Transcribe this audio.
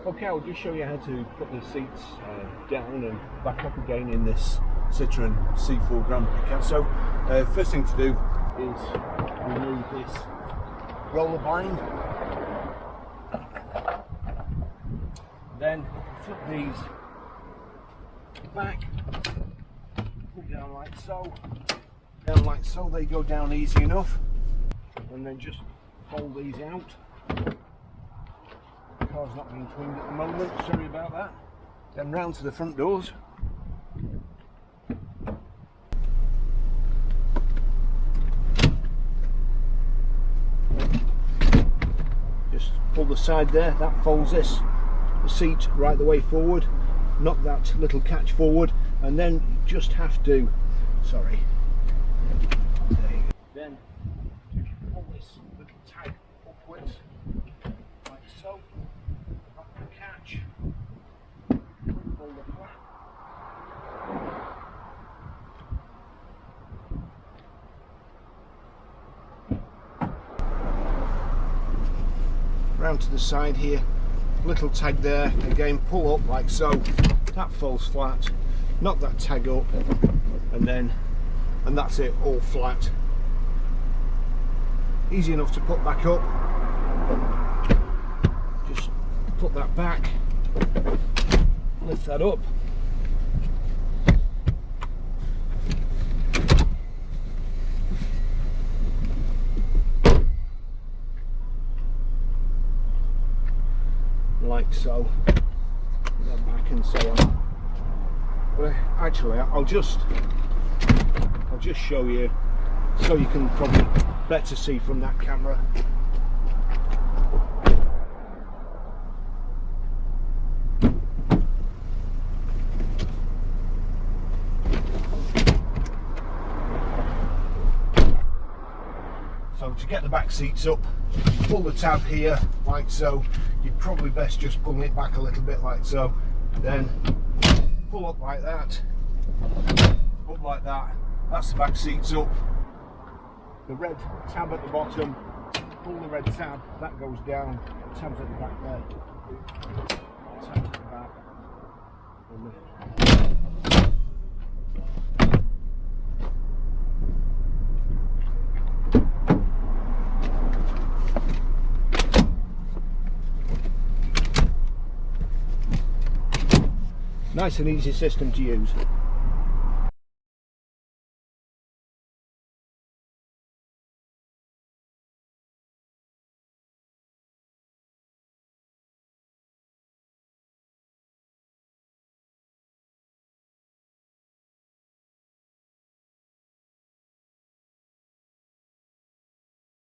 Okay, I'll just show you how to put the seats down and back up again in this Citroen C4 Grand Picasso. First thing to do is remove this roller blind. Then flip these back, pull down like so, they go down easy enough, and then just fold these out. The car's not being cleaned at the moment, sorry about that. Then round to the front doors. Just pull the side there, that folds the seat right the way forward, knock that little catch forward, and then you just have to, there you go. Then pull this little tag upwards, like so, knock the catch, pull the flap, round to the side here, little tag there, again pull up like so, that falls flat, knock that tag up, and that's it, all flat. Easy enough to put back up. Just put that back, lift that up, like so, then back and so on. But actually I'll just show you so you can probably better see from that camera. So to get the back seats up, pull the tab here like so. You're probably best just pulling it back a little bit like so. Then pull up like that, up like that. That's the back seats up. The red tab at the bottom, pull the red tab, that goes down. The tab's at the back there. Tab's at the back. Nice and easy system to use.